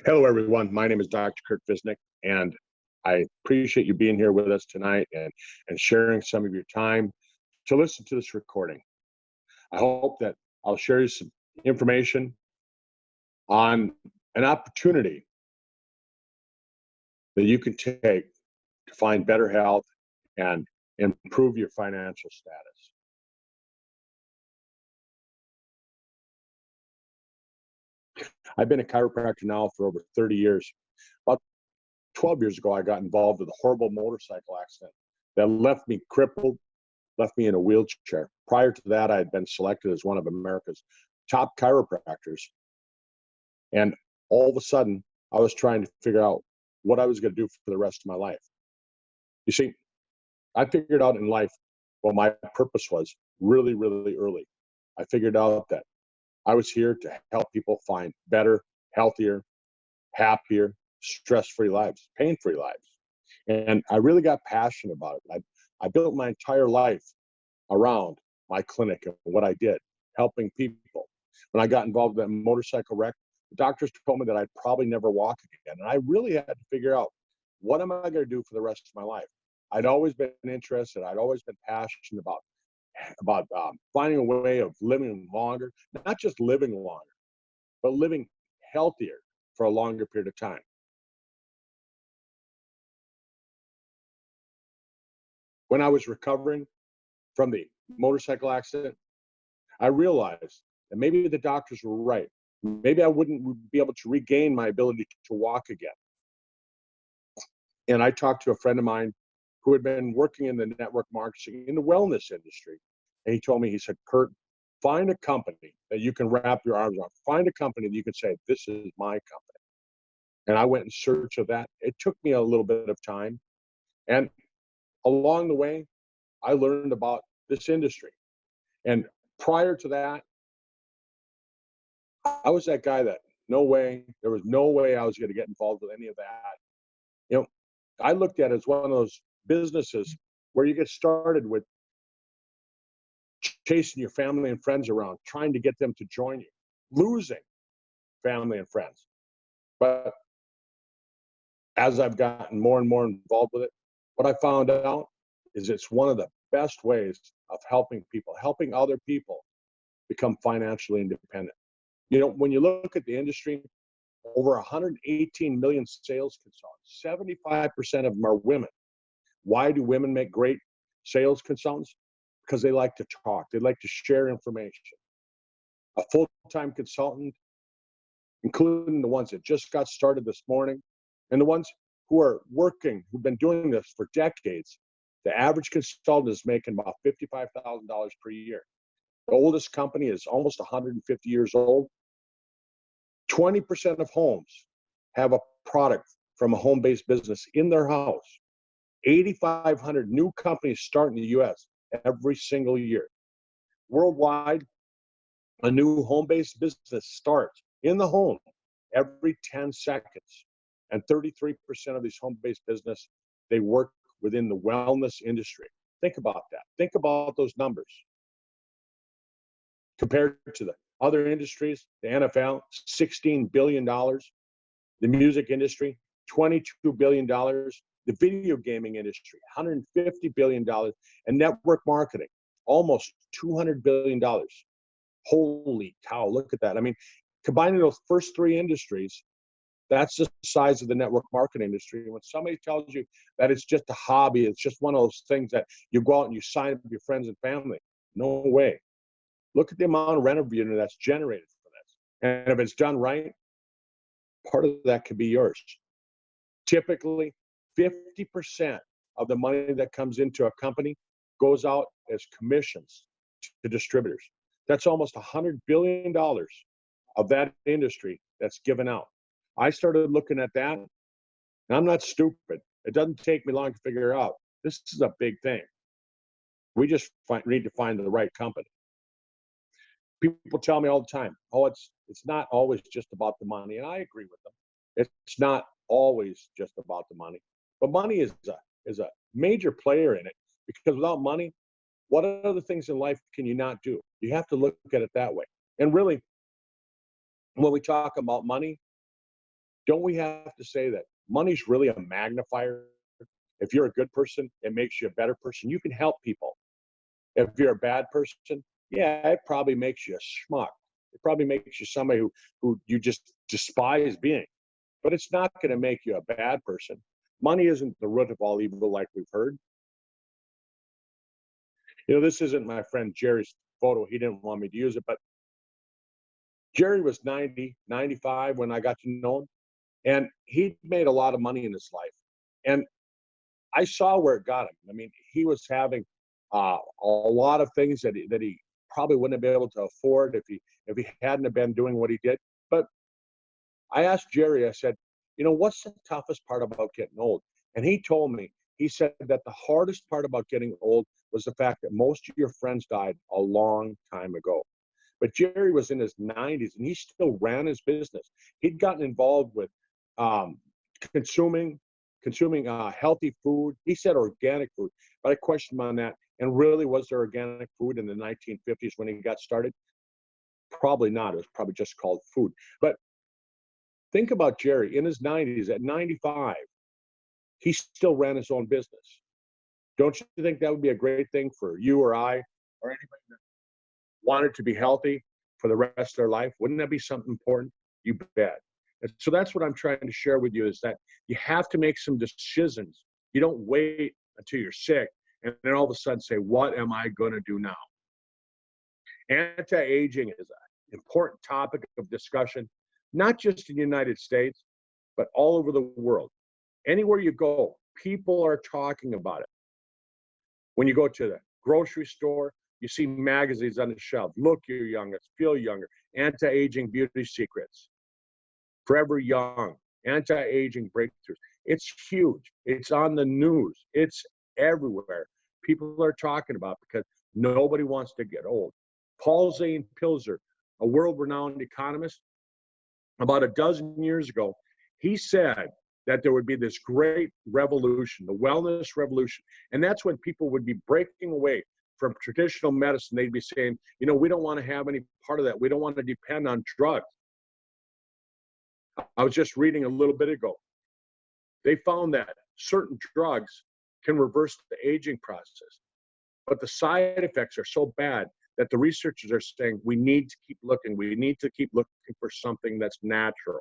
Hello, everyone. My name is Dr. Kurt Visnick, and I appreciate you being here with us tonight and sharing some of your time to listen to this recording. I hope that I'll share you some information on an opportunity that you can take to find better health and improve your financial status. I've been a chiropractor now for over 30 years. About 12 years ago, I got involved with a horrible motorcycle accident that left me crippled, left me in a wheelchair. Prior to that, I had been selected as one of America's top chiropractors. And all of a sudden, I was trying to figure out what I was going to do for the rest of my life. You see, I figured out in life what my purpose was really, really early. I figured out that I was here to help people find better, healthier, happier, stress-free lives, pain-free lives. And I really got passionate about it. I built my entire life around my clinic and what I did, helping people. When I got involved in that motorcycle wreck, the doctors told me that I'd probably never walk again. And I really had to figure out, what am I going to do for the rest of my life? I'd always been interested. I'd always been passionate about finding a way of living longer, not just living longer, but living healthier for a longer period of time. When I was recovering from the motorcycle accident, I realized that maybe the doctors were right. Maybe I wouldn't be able to regain my ability to walk again. And I talked to a friend of mine who had been working in the network marketing in the wellness industry. And he told me, he said, Kurt, find a company that you can wrap your arms around. Find a company that you can say, this is my company. And I went in search of that. It took me a little bit of time. And along the way, I learned about this industry. And prior to that, I was that guy that there was no way I was going to get involved with any of that. You know, I looked at it as one of those businesses where you get started with chasing your family and friends around, trying to get them to join you, losing family and friends. But as I've gotten more and more involved with it, what I found out is it's one of the best ways of helping people, helping other people become financially independent. You know, when you look at the industry, over 118 million sales consultants, 75% of them are women. Why do women make great sales consultants? Because they like to talk. They like to share information. A full-time consultant, including the ones that just got started this morning, and the ones who are working, who've been doing this for decades, the average consultant is making about $55,000 per year. The oldest company is almost 150 years old. 20% of homes have a product from a home-based business in their house. 8,500 new companies start in the US every single year. Worldwide, a new home-based business starts in the home every 10 seconds. And 33% of these home-based business, they work within the wellness industry. Think about that. Think about those numbers. Compared to the other industries, the NFL, $16 billion. The music industry, $22 billion. The video gaming industry, $150 billion. And network marketing, almost $200 billion. Holy cow, look at that. I mean, combining those first three industries, that's the size of the network marketing industry. And when somebody tells you that it's just a hobby, it's just one of those things that you go out and you sign up with your friends and family, no way. Look at the amount of revenue that's generated for this. And if it's done right, part of that could be yours. Typically, 50% of the money that comes into a company goes out as commissions to distributors. That's almost $100 billion of that industry that's given out. I started looking at that, and I'm not stupid. It doesn't take me long to figure out this is a big thing. We just need to find the right company. People tell me all the time, oh, it's not always just about the money, and I agree with them. It's not always just about the money, but money is a major player in it, because without money, what other things in life can you not do? You have to look at it that way. And really, when we talk about money, Don't we have to say that money's really a magnifier? If you're a good person, it makes you a better person. You can help people. If you're a bad person, yeah, it probably makes you a schmuck. It probably makes you somebody who you just despise being. But it's not going to make you a bad person. Money isn't the root of all evil, like we've heard. This isn't my friend Jerry's photo. He didn't want me to use it, but Jerry was 90, 95 when I got to know him, and he made a lot of money in his life. And I saw where it got him. I mean, he was having a lot of things that he probably wouldn't have been able to afford if he hadn't have been doing what he did. But I asked Jerry, I said, what's the toughest part about getting old? And he told me, he said that the hardest part about getting old was the fact that most of your friends died a long time ago. But Jerry was in his 90s and he still ran his business. He'd gotten involved with um, consuming healthy food. He said organic food, but I questioned him on that. And really, was there organic food in the 1950s when he got started? Probably not. It was probably just called food. But think about Jerry in his 90s, at 95, he still ran his own business. Don't you think that would be a great thing for you or I or anybody that wanted to be healthy for the rest of their life? Wouldn't that be something important? You bet. And so that's what I'm trying to share with you, is that you have to make some decisions. You don't wait until you're sick and then all of a sudden say, what am I going to do now? Anti-aging is an important topic of discussion, not just in the United States, but all over the world. Anywhere you go, people are talking about it. When you go to the grocery store, you see magazines on the shelf. Look, you're younger, feel younger. Anti-aging beauty secrets. Forever young. Anti-aging breakthroughs. It's huge. It's on the news. It's everywhere. People are talking about it because nobody wants to get old. Paul Zane Pilzer, a world-renowned economist, about a dozen years ago, he said that there would be this great revolution, the wellness revolution. And that's when people would be breaking away from traditional medicine. They'd be saying, we don't want to have any part of that. We don't want to depend on drugs. I was just reading a little bit ago. They found that certain drugs can reverse the aging process, but the side effects are so bad that the researchers are saying we need to keep looking. We need to keep looking for something that's natural.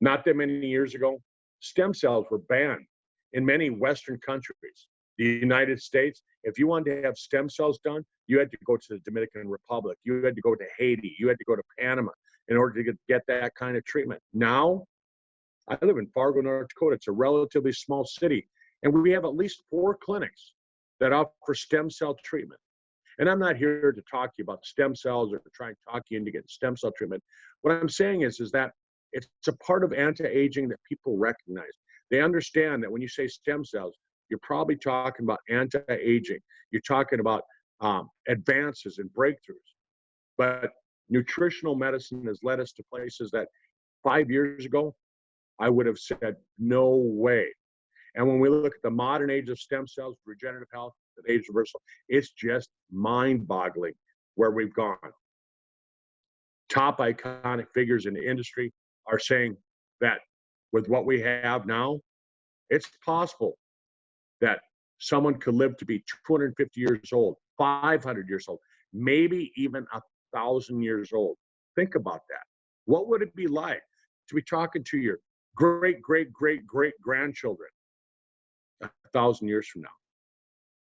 Not that many years ago, stem cells were banned in many Western countries. The United States, if you wanted to have stem cells done, you had to go to the Dominican Republic. You had to go to Haiti. You had to go to Panama in order to get that kind of treatment. Now, I live in Fargo, North Dakota. It's a relatively small city, and we have at least 4 clinics that offer stem cell treatment. And I'm not here to talk to you about stem cells or to try and talk you into getting stem cell treatment. What I'm saying is that it's a part of anti-aging that people recognize. They understand that when you say stem cells, you're probably talking about anti-aging. You're talking about advances and breakthroughs. But nutritional medicine has led us to places that 5 years ago, I would have said, no way. And when we look at the modern age of stem cells, regenerative health, the age reversal, it's just mind-boggling where we've gone. Top iconic figures in the industry are saying that with what we have now, it's possible that someone could live to be 250 years old, 500 years old, maybe even 1,000 years old. Think about that. What would it be like to be talking to your great, great, great, great grandchildren 1,000 years from now?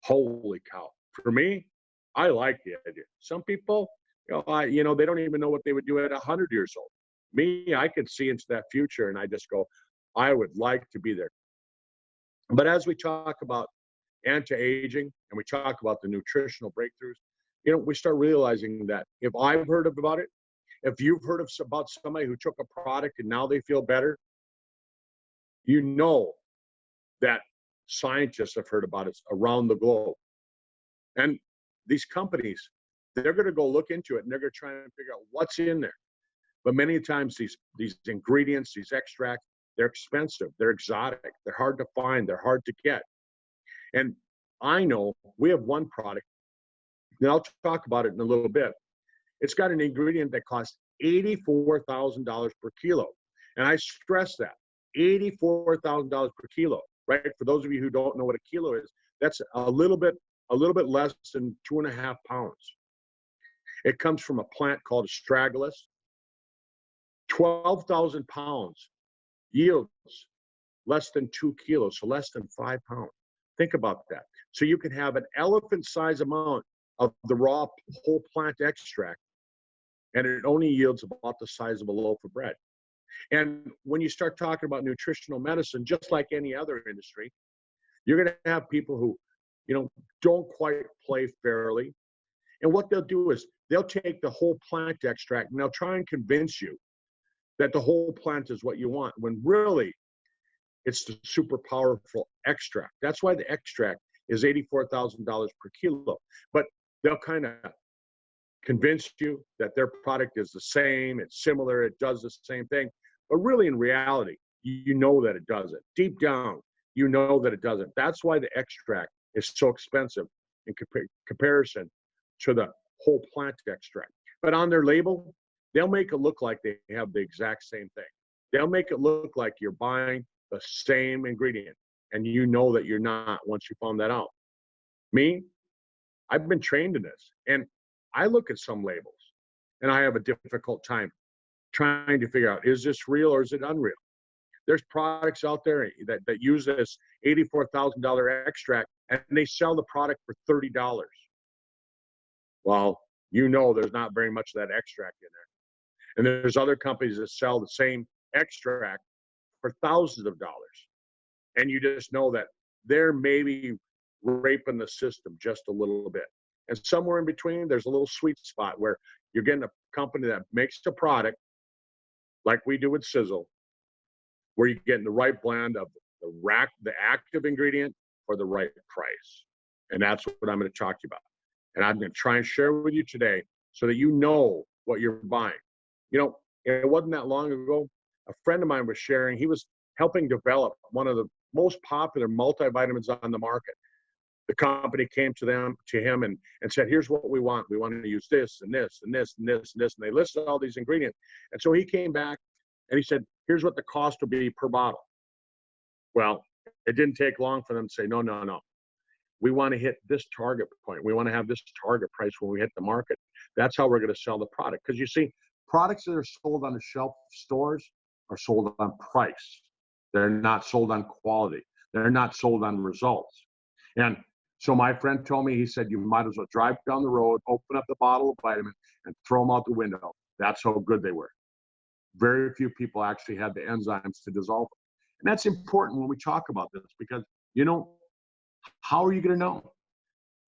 Holy cow. For me, I like the idea. Some people, they don't even know what they would do at 100 years old. Me, I could see into that future and I just go, I would like to be there. But as we talk about anti-aging and we talk about the nutritional breakthroughs, we start realizing that if I've heard about it, if you've heard about somebody who took a product and now they feel better, you know that scientists have heard about it around the globe. And these companies, they're going to go look into it and they're going to try and figure out what's in there. But many times these ingredients, these extracts, they're expensive, they're exotic, they're hard to find, they're hard to get. And I know we have one product, and I'll talk about it in a little bit. It's got an ingredient that costs $84,000 per kilo. And I stress that, $84,000 per kilo, right? For those of you who don't know what a kilo is, that's a little bit less than 2.5 pounds. It comes from a plant called astragalus. 12,000 pounds yields less than 2 kilos, so less than 5 pounds. Think about that. So you can have an elephant-size amount of the raw whole plant extract, and it only yields about the size of a loaf of bread. And when you start talking about nutritional medicine, just like any other industry, you're going to have people who, don't quite play fairly. And what they'll do is they'll take the whole plant extract and they'll try and convince you that the whole plant is what you want, when really it's the super powerful extract. That's why the extract is $84,000 per kilo. But they'll kind of convince you that their product is the same, it's similar, it does the same thing. But really, in reality, you know that it doesn't. Deep down, you know that it doesn't. That's why the extract is so expensive in comparison to the whole plant extract. But on their label, they'll make it look like they have the exact same thing. They'll make it look like you're buying the same ingredient, and you know that you're not once you found that out. Me, I've been trained in this, and I look at some labels, and I have a difficult time trying to figure out, is this real or is it unreal? There's products out there that use this $84,000 extract, and they sell the product for $30. Well, there's not very much of that extract in there. And there's other companies that sell the same extract for thousands of dollars. And you just know that they're maybe raping the system just a little bit. And somewhere in between, there's a little sweet spot where you're getting a company that makes the product like we do with Sizzle, where you're getting the right blend of the active ingredient for the right price. And that's what I'm going to talk to you about. And I'm going to try and share with you today so that you know what you're buying. It wasn't that long ago, a friend of mine was sharing, he was helping develop one of the most popular multivitamins on the market. The company came to him and said, here's what we want. We want to use this and this and this and this and this. And they listed all these ingredients. And so he came back and he said, here's what the cost will be per bottle. Well, it didn't take long for them to say, no. We want to hit this target point. We want to have this target price when we hit the market. That's how we're going to sell the product. Because you see, products that are sold on the shelf stores are sold on price. They're not sold on quality. They're not sold on results. And so my friend told me, he said, you might as well drive down the road, open up the bottle of vitamin, and throw them out the window. That's how good they were. Very few people actually had the enzymes to dissolve them. And that's important when we talk about this, because, how are you going to know?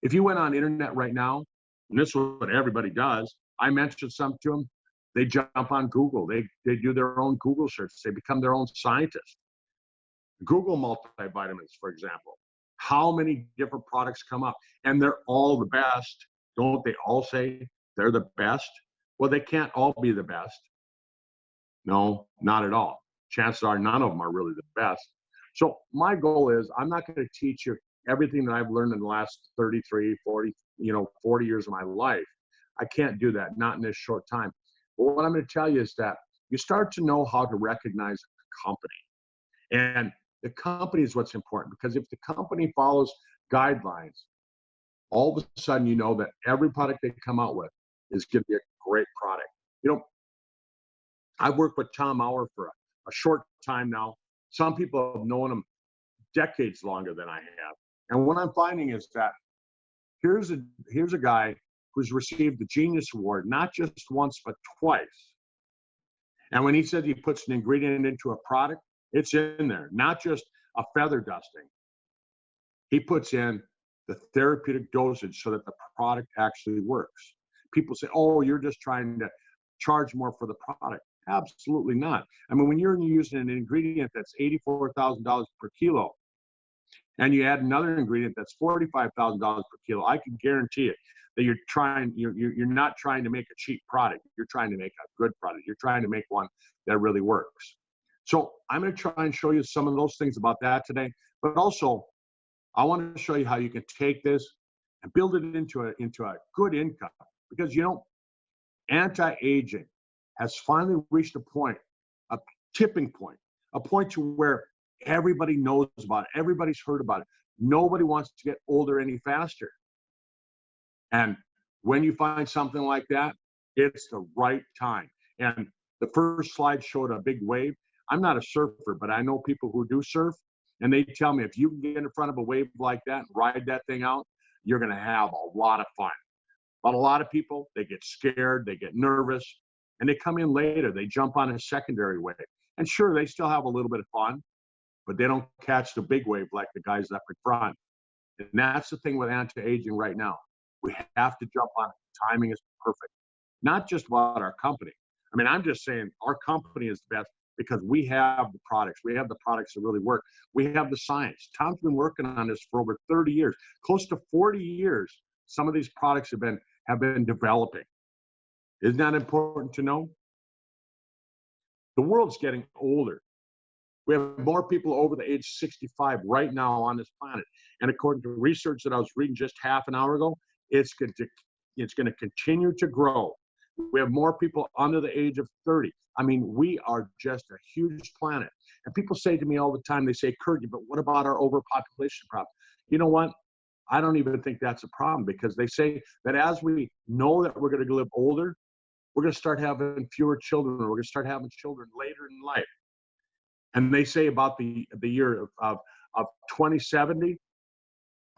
If you went on internet right now, and this is what everybody does, I mentioned something to them, they jump on Google. They do their own Google search. They become their own scientists. Google multivitamins, for example. How many different products come up? And they're all the best. Don't they all say they're the best? Well, they can't all be the best. No, not at all. Chances are none of them are really the best. So my goal is, I'm not going to teach you everything that I've learned in the last 33, 40 years of my life. I can't do that, not in this short time. But what I'm going to tell you is that you start to know how to recognize a company. And the company is what's important, because if the company follows guidelines, all of a sudden you know that every product they come out with is going to be a great product. I've worked with Tom Auer for a short time now. Some people have known him decades longer than I have. And what I'm finding is that here's a guy who's received the Genius Award, not just once, but twice. And when he said he puts an ingredient into a product, it's in there, not just a feather dusting. He puts in the therapeutic dosage so that the product actually works. People say, oh, you're just trying to charge more for the product. Absolutely not. I mean, when you're using an ingredient that's $84,000 per kilo, and you add another ingredient that's $45,000 per kilo, I can guarantee it that you're not trying to make a cheap product. You're trying to make a good product. You're trying to make one that really works. So I'm going to try and show you some of those things about that today. But also, I want to show you how you can take this and build it into a good income. Because, anti-aging has finally reached a tipping point, a point to where everybody knows about it. Everybody's heard about it. Nobody wants to get older any faster. And when you find something like that, it's the right time. And the first slide showed a big wave. I'm not a surfer, but I know people who do surf, and they tell me if you can get in front of a wave like that and ride that thing out, you're going to have a lot of fun. But a lot of people, they get scared, they get nervous, and they come in later. They jump on a secondary wave. And sure, they still have a little bit of fun, but they don't catch the big wave like the guys up in front. And that's the thing with anti-aging right now. We have to jump on it. The timing is perfect. Not just about our company. I mean, I'm just saying our company is the best because we have the products. We have the products that really work. We have the science. Tom's been working on this for over 30 years, close to 40 years. Some of these products have been developing. Isn't that important to know? The world's getting older. We have more people over the age 65 right now on this planet. And according to research that I was reading just half an hour ago, it's going to continue to grow. We have more people under the age of 30. I mean, we are just a huge planet. And people say to me all the time, they say, Kurt, but what about our overpopulation problem? You know what? I don't even think that's a problem because they say that as we know that we're going to live older, we're going to start having fewer children. We're going to start having children later in life. And they say about the year of 2070,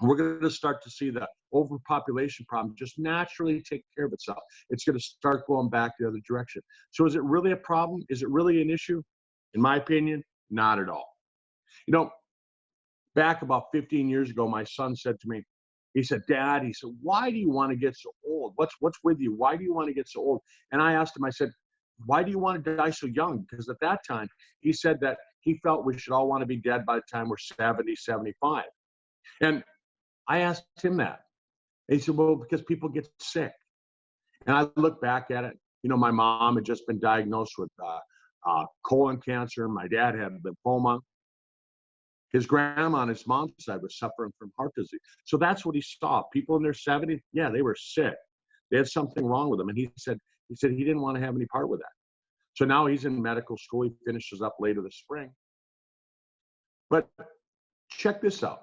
we're going to start to see the overpopulation problem just naturally take care of itself. It's going to start going back the other direction. So is it really a problem? Is it really an issue? In my opinion, not at all. You know, back about 15 years ago, my son said to me, he said, Dad, he said, why do you want to get so old? What's with you? Why do you want to get so old? And I asked him, I said, why do you want to die so young? Because at that time, he said that he felt we should all want to be dead by the time we're 70, 75. And I asked him that. And he said, well, because people get sick. And I look back at it. You know, my mom had just been diagnosed with colon cancer. My dad had lymphoma. His grandma on his mom's side was suffering from heart disease. So that's what he saw. People in their 70s, yeah, they were sick. They had something wrong with them. And he said he didn't want to have any part with that. So now he's in medical school. He finishes up later this spring. But check this out.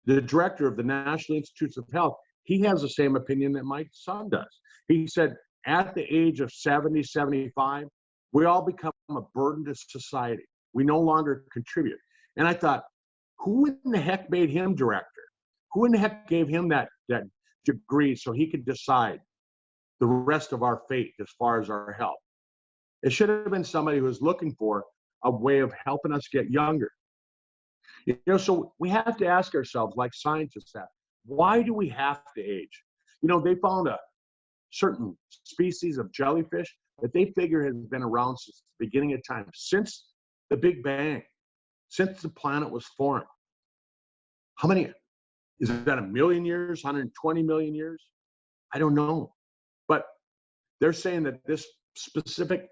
The director of the National Institutes of Health, he has the same opinion that my son does. He said, at the age of 70, 75, we all become a burden to society. We no longer contribute. And I thought, who in the heck made him director? Who in the heck gave him that degree so he could decide the rest of our fate as far as our health? It should have been somebody who was looking for a way of helping us get younger. You know, so we have to ask ourselves, like scientists have, why do we have to age? You know, they found a certain species of jellyfish that they figure has been around since the beginning of time, since the Big Bang, since the planet was formed. How many? Is that 1 million years, 120 million years? I don't know. But they're saying that this specific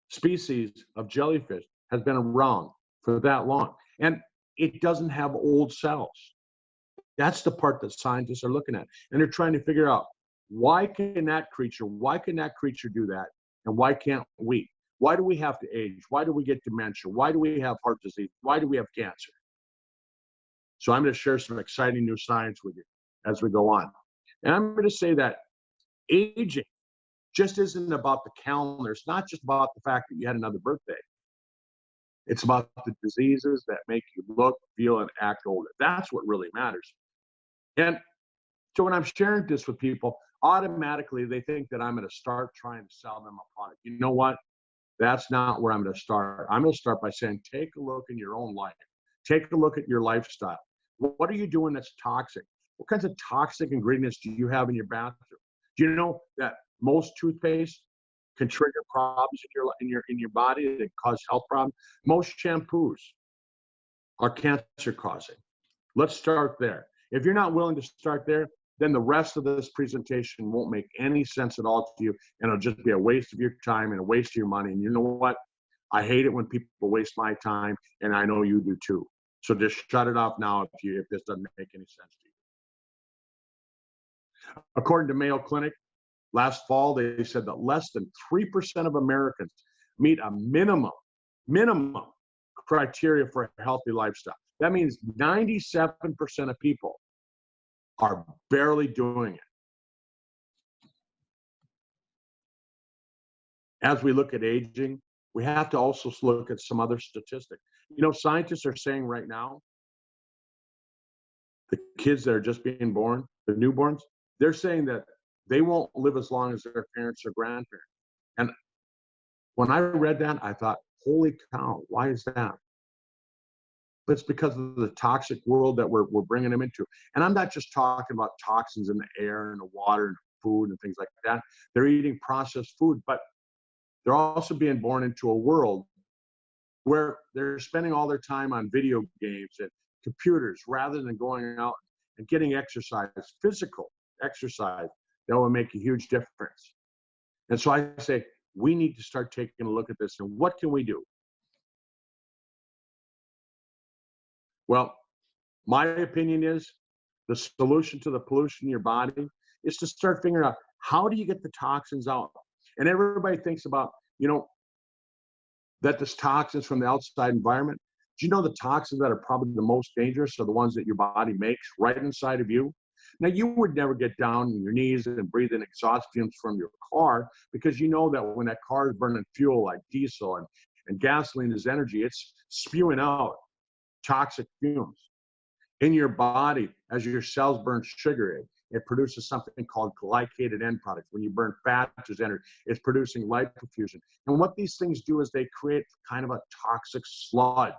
species of jellyfish has been around for that long. And it doesn't have old cells. That's the part that scientists are looking at. And they're trying to figure out, why can that creature do that? And why can't we? Why do we have to age? Why do we get dementia? Why do we have heart disease? Why do we have cancer? So I'm going to share some exciting new science with you as we go on. And I'm going to say that aging just isn't about the calendar. It's not just about the fact that you had another birthday. It's about the diseases that make you look, feel, and act older. That's what really matters. And so when I'm sharing this with people, automatically they think that I'm going to start trying to sell them a product. You know what? That's not where I'm going to start. I'm going to start by saying, take a look in your own life. Take a look at your lifestyle. What are you doing that's toxic? What kinds of toxic ingredients do you have in your bathroom? Do you know that most toothpaste can trigger problems in your body that cause health problems? Most shampoos are cancer causing. Let's start there. If you're not willing to start there, then the rest of this presentation won't make any sense at all to you, and it'll just be a waste of your time and a waste of your money. And you know what? I hate it when people waste my time, and I know you do too. So just shut it off now if this doesn't make any sense to you. According to Mayo Clinic, Last fall, they said that less than 3% of Americans meet a minimum criteria for a healthy lifestyle. That means 97% of people are barely doing it. As we look at aging, we have to also look at some other statistics. You know, scientists are saying right now, the kids that are just being born, the newborns, they're saying that they won't live as long as their parents or grandparents. And when I read that, I thought, holy cow, why is that? But it's because of the toxic world that we're bringing them into. And I'm not just talking about toxins in the air and the water and food and things like that. They're eating processed food, but they're also being born into a world where they're spending all their time on video games and computers rather than going out and getting exercise, physical exercise that will make a huge difference. And so I say, we need to start taking a look at this and what can we do? Well, my opinion is the solution to the pollution in your body is to start figuring out how do you get the toxins out? And everybody thinks about, you know, that there's toxins from the outside environment. Do you know the toxins that are probably the most dangerous are the ones that your body makes right inside of you? Now, you would never get down on your knees and breathe in exhaust fumes from your car because you know that when that car is burning fuel like diesel and gasoline is energy, it's spewing out toxic fumes. In your body, as your cells burn sugar, it produces something called glycated end products. When you burn fat as energy, it's producing lipofuscin. And what these things do is they create kind of a toxic sludge.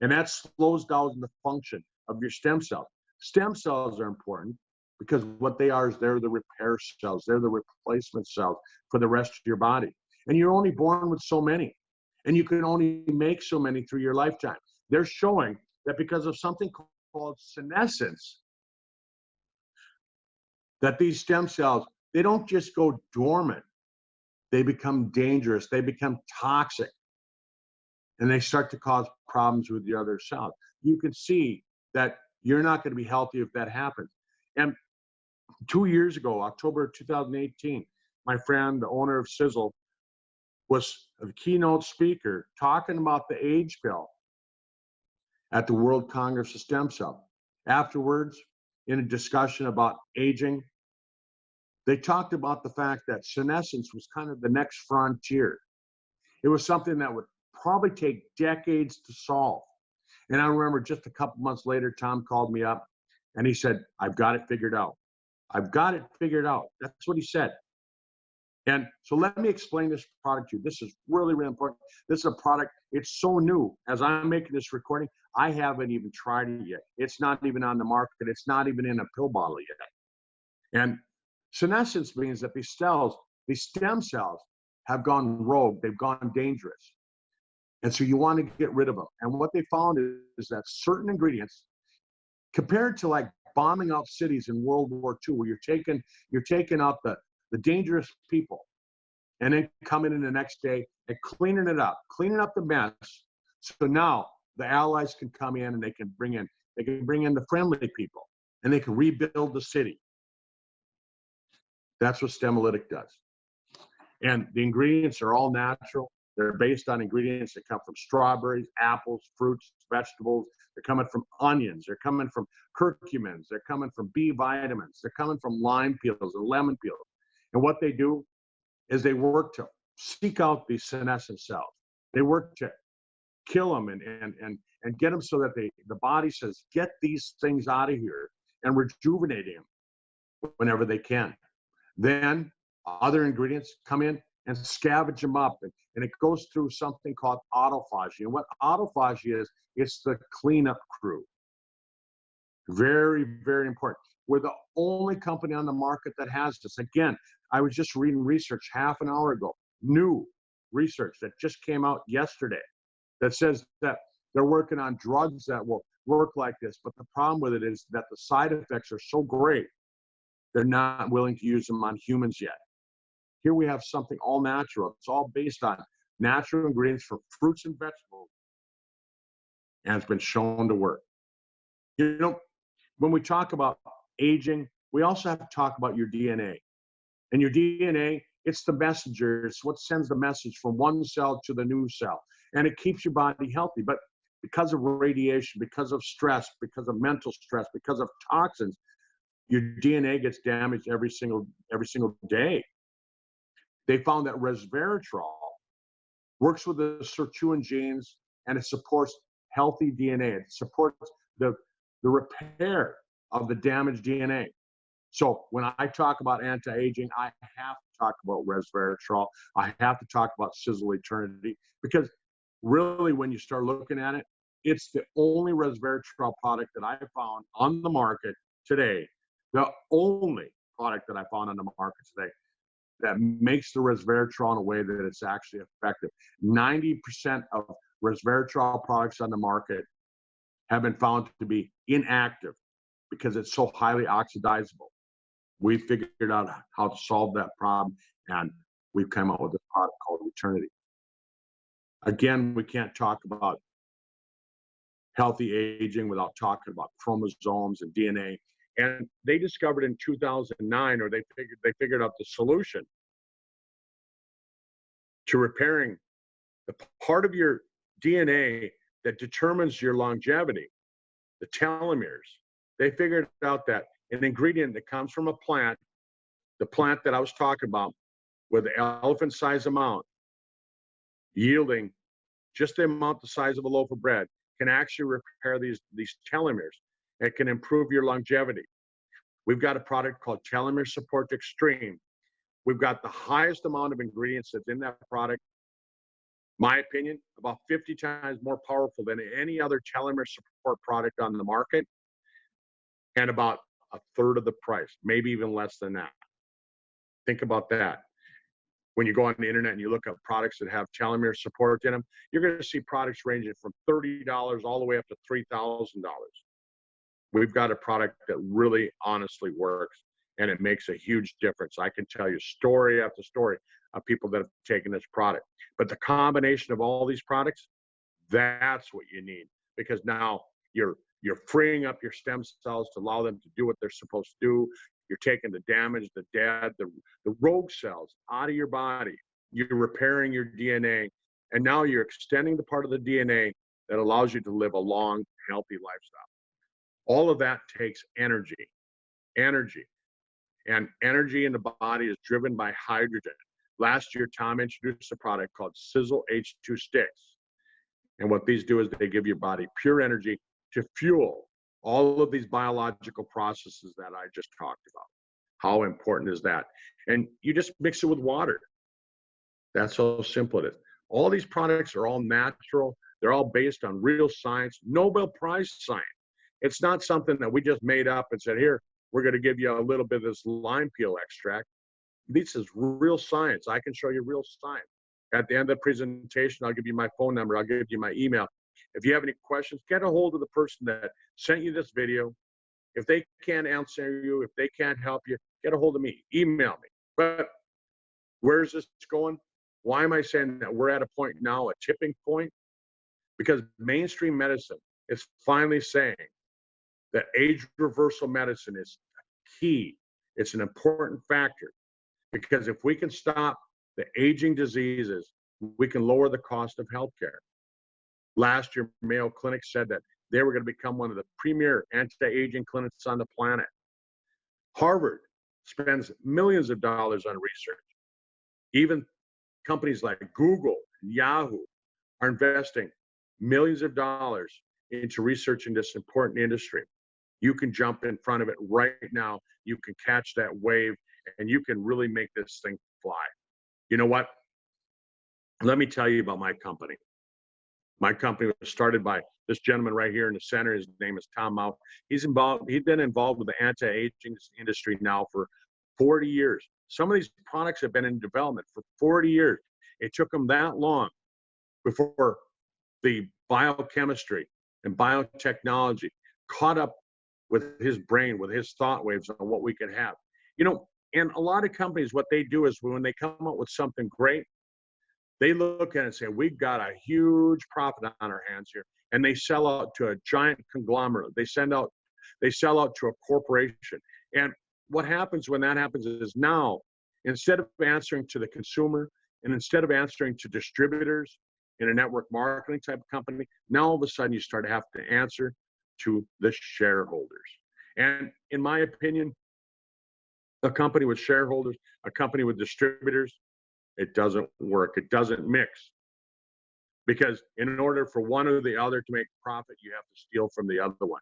And that slows down the function of your stem cells. Stem cells are important because what they are is they're the repair cells. They're the replacement cells for the rest of your body. And you're only born with so many. And you can only make so many through your lifetime. They're showing that because of something called senescence, that these stem cells, they don't just go dormant. They become dangerous. They become toxic. And they start to cause problems with the other cells. You can see that you're not going to be healthy if that happens. And 2 years ago, October 2018, my friend, the owner of Sizzle, was a keynote speaker talking about the age pill at the World Congress of Stem Cell. Afterwards, in a discussion about aging, they talked about the fact that senescence was kind of the next frontier. It was something that would probably take decades to solve. And I remember just a couple months later, Tom called me up and he said, I've got it figured out. I've got it figured out. That's what he said. And so let me explain this product to you. This is really, really important. This is a product, it's so new. As I'm making this recording, I haven't even tried it yet. It's not even on the market. It's not even in a pill bottle yet. And senescence means that these stem cells have gone rogue. They've gone dangerous. And so you want to get rid of them. And what they found is that certain ingredients, compared to like bombing out cities in World War II, where you're taking out the dangerous people and then coming in the next day and cleaning up the mess. So now the allies can come in and they can bring in the friendly people and they can rebuild the city. That's what Stemolytic does. And the ingredients are all natural. They're based on ingredients that come from strawberries, apples, fruits, vegetables. They're coming from onions. They're coming from curcumins. They're coming from B vitamins. They're coming from lime peels and lemon peels. And what they do is they work to seek out these senescent cells. They work to kill them and get them so that the body says, get these things out of here and rejuvenate them whenever they can. Then other ingredients come in and scavenge them up. And it goes through something called autophagy. And what autophagy is, it's the cleanup crew. Very, very important. We're the only company on the market that has this. Again, I was just reading research half an hour ago, new research that just came out yesterday that says that they're working on drugs that will work like this. But the problem with it is that the side effects are so great, they're not willing to use them on humans yet. Here we have something all natural. It's all based on natural ingredients from fruits and vegetables, and it's been shown to work. You know, when we talk about aging, we also have to talk about your DNA. And your DNA, it's the messenger. It's what sends the message from one cell to the new cell. And it keeps your body healthy. But because of radiation, because of stress, because of mental stress, because of toxins, your DNA gets damaged every single day. They found that resveratrol works with the sirtuin genes, and it supports healthy DNA. It supports the repair of the damaged DNA. So when I talk about anti-aging, I have to talk about resveratrol. I have to talk about Sizzle Eternity, because really, when you start looking at it, it's the only resveratrol product that I found on the market today. The only product that I found on the market today that makes the resveratrol in a way that it's actually effective. 90% of resveratrol products on the market have been found to be inactive because it's so highly oxidizable. We figured out how to solve that problem, and we've come up with a product called Eternity. Again, we can't talk about healthy aging without talking about chromosomes and DNA. And they discovered in 2009, or they figured out the solution to repairing the part of your DNA that determines your longevity, the telomeres. They figured out that an ingredient that comes from a plant, the plant that I was talking about, with the elephant-sized amount, yielding just the amount the size of a loaf of bread, can actually repair these telomeres. It can improve your longevity. We've got a product called Telomere Support Extreme. We've got the highest amount of ingredients that's in that product. My opinion, about 50 times more powerful than any other telomere support product on the market, and about a third of the price, maybe even less than that. Think about that. When you go on the internet and you look up products that have telomere support in them, you're going to see products ranging from $30 all the way up to $3,000. We've got a product that really honestly works, and it makes a huge difference. I can tell you story after story of people that have taken this product. But the combination of all these products, that's what you need, because now you're freeing up your stem cells to allow them to do what they're supposed to do. You're taking the damage, the dead, the rogue cells out of your body. You're repairing your DNA, and now you're extending the part of the DNA that allows you to live a long, healthy lifestyle. All of that takes energy. And energy in the body is driven by hydrogen. Last year, Tom introduced a product called Sizzle H2 Sticks. And what these do is they give your body pure energy to fuel all of these biological processes that I just talked about. How important is that? And you just mix it with water. That's how simple it is. All these products are all natural. They're all based on real science, Nobel Prize science. It's not something that we just made up and said, here, we're going to give you a little bit of this lime peel extract. This is real science. I can show you real science. At the end of the presentation, I'll give you my phone number. I'll give you my email. If you have any questions, get a hold of the person that sent you this video. If they can't answer you, if they can't help you, get a hold of me. Email me. But where's this going? Why am I saying that we're at a point now, a tipping point? Because mainstream medicine is finally saying that age reversal medicine is key. It's an important factor, because if we can stop the aging diseases, we can lower the cost of healthcare. Last year, Mayo Clinic said that they were going to become one of the premier anti-aging clinics on the planet. Harvard spends millions of dollars on research. Even companies like Google and Yahoo are investing millions of dollars into researching this important industry. You can jump in front of it right now. You can catch that wave, and you can really make this thing fly. You know what? Let me tell you about my company. My company was started by this gentleman right here in the center. His name is Tom Mouth. He's been involved with the anti-aging industry now for 40 years. Some of these products have been in development for 40 years. It took him that long before the biochemistry and biotechnology caught up with his brain, with his thought waves on what we could have. You know, and a lot of companies, what they do is when they come up with something great, they look at it and say, we've got a huge profit on our hands here. And they sell out to a giant conglomerate. They sell out to a corporation. And what happens when that happens is now instead of answering to the consumer and instead of answering to distributors in a network marketing type of company, now all of a sudden you start to have to answer to the shareholders. And in my opinion, a company with shareholders, a company with distributors, it doesn't work. It doesn't mix. Because in order for one or the other to make profit, you have to steal from the other one.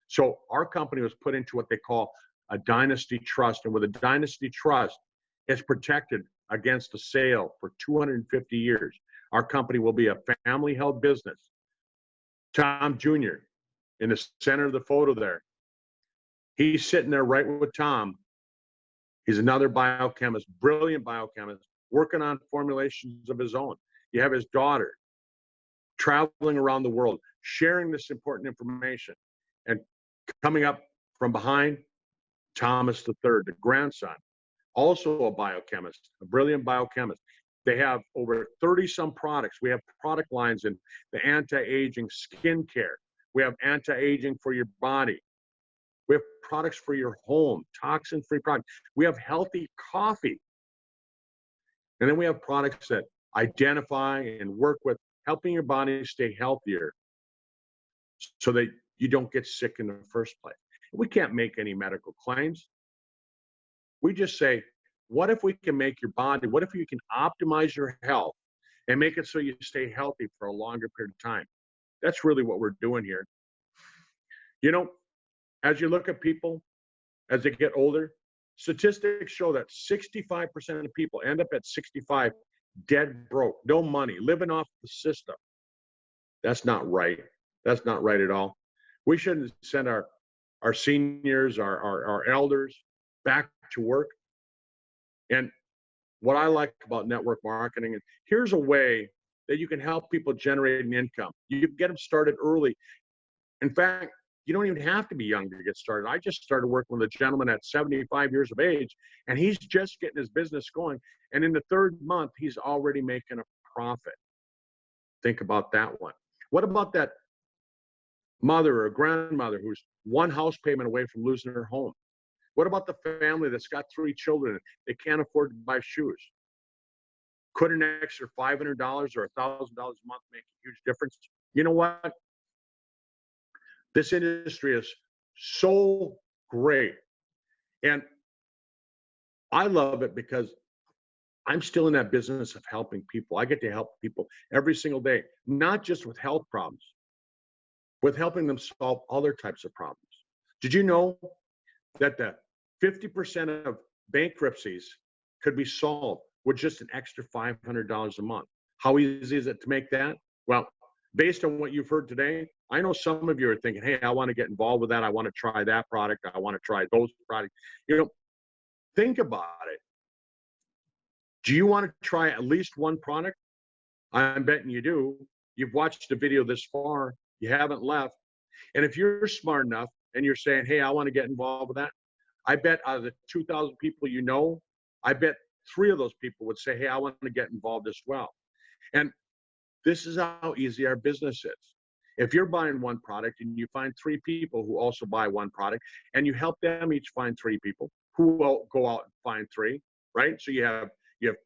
So our company was put into what they call a dynasty trust. And with a dynasty trust, it's protected against a sale for 250 years. Our company will be a family-held business. Tom Jr. in the center of the photo there, he's sitting there right with Tom. He's another biochemist, brilliant biochemist, working on formulations of his own. You have his daughter traveling around the world, sharing this important information. And coming up from behind, Thomas III, the grandson, also a biochemist, a brilliant biochemist. They have over 30-some products. We have product lines in the anti-aging skincare. We have anti-aging for your body. We have products for your home, toxin-free products. We have healthy coffee. And then we have products that identify and work with helping your body stay healthier so that you don't get sick in the first place. We can't make any medical claims. We just say, what if we can make your body, what if you can optimize your health and make it so you stay healthy for a longer period of time? That's really what we're doing here. You know, as you look at people, as they get older, statistics show that 65% of people end up at 65 dead broke, no money, living off the system. That's not right. That's not right at all. We shouldn't send our seniors, our elders back to work. And what I like about network marketing is here's a way that you can help people generate an income. You can get them started early. In fact, you don't even have to be young to get started. I just started working with a gentleman at 75 years of age, and he's just getting his business going. And in the third month, he's already making a profit. Think about that one. What about that mother or grandmother who's one house payment away from losing her home? What about the family that's got 3 children? They can't afford to buy shoes. Could an extra $500 or $1,000 a month make a huge difference? You know what? This industry is so great. And I love it because I'm still in that business of helping people. I get to help people every single day, not just with health problems, with helping them solve other types of problems. Did you know that the 50% of bankruptcies could be solved with just an extra $500 a month? How easy is it to make that? Well, based on what you've heard today, I know some of you are thinking, hey, I want to get involved with that. I want to try that product. I want to try those products. You know, think about it. Do you want to try at least one product? I'm betting you do. You've watched the video this far. You haven't left. And if you're smart enough and you're saying, hey, I want to get involved with that, I bet out of the 2,000 people you know, I bet 3 of those people would say, hey, I want to get involved as well. And this is how easy our business is. If you're buying one product and you find 3 people who also buy one product, and you help them each find 3 people who will go out and find 3, right? So you have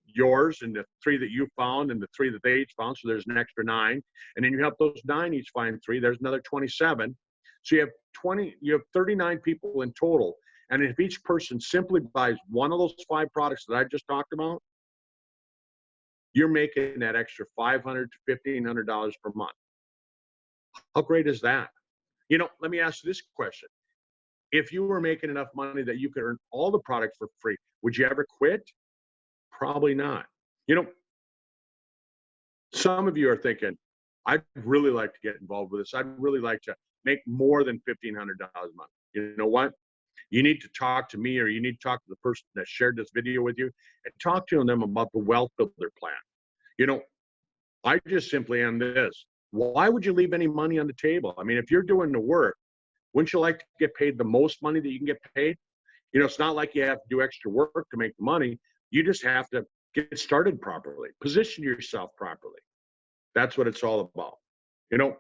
yours and the 3 that you found and the 3 that they each found. So there's an extra 9. And then you help those 9 each find 3. There's another 27. So you have 39 people in total. And if each person simply buys one of those 5 products that I just talked about, you're making that extra $500 to $1,500 per month. How great is that? You know, let me ask you this question. If you were making enough money that you could earn all the products for free, would you ever quit? Probably not. You know, some of you are thinking, I'd really like to get involved with this. I'd really like to make more than $1,500 a month. You know what? You need to talk to me, or you need to talk to the person that shared this video with you, and talk to them about the Wealth Builder plan. You know, I just simply end this. Why would you leave any money on the table? I mean, if you're doing the work, wouldn't you like to get paid the most money that you can get paid? You know, it's not like you have to do extra work to make the money. You just have to get started properly, position yourself properly. That's what it's all about. You know,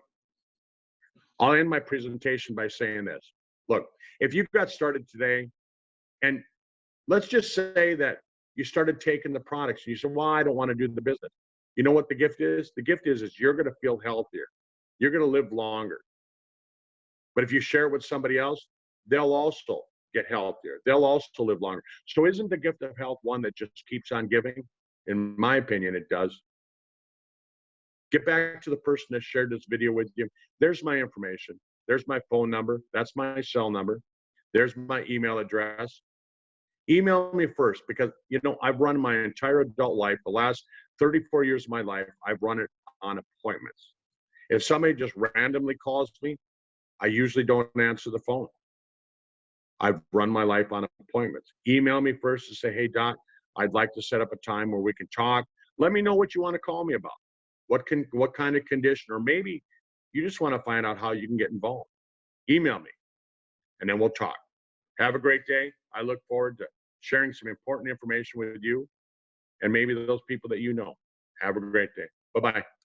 I'll end my presentation by saying this. Look, if you've got started today, and let's just say that you started taking the products and you said, well, I don't want to do the business. You know what the gift is? The gift is you're going to feel healthier. You're going to live longer. But if you share it with somebody else, they'll also get healthier. They'll also live longer. So isn't the gift of health one that just keeps on giving? In my opinion, it does. Get back to the person that shared this video with you. There's my information. There's my phone number. That's my cell number. There's my email address. Email me first because, you know, I've run my entire adult life, the last 34 years of my life, I've run it on appointments. If somebody just randomly calls me, I usually don't answer the phone. I've run my life on appointments. Email me first and say, hey, Doc, I'd like to set up a time where we can talk. Let me know what you want to call me about. What kind of condition, or maybe you just want to find out how you can get involved. Email me, and then we'll talk. Have a great day. I look forward to sharing some important information with you and maybe those people that you know. Have a great day. Bye-bye.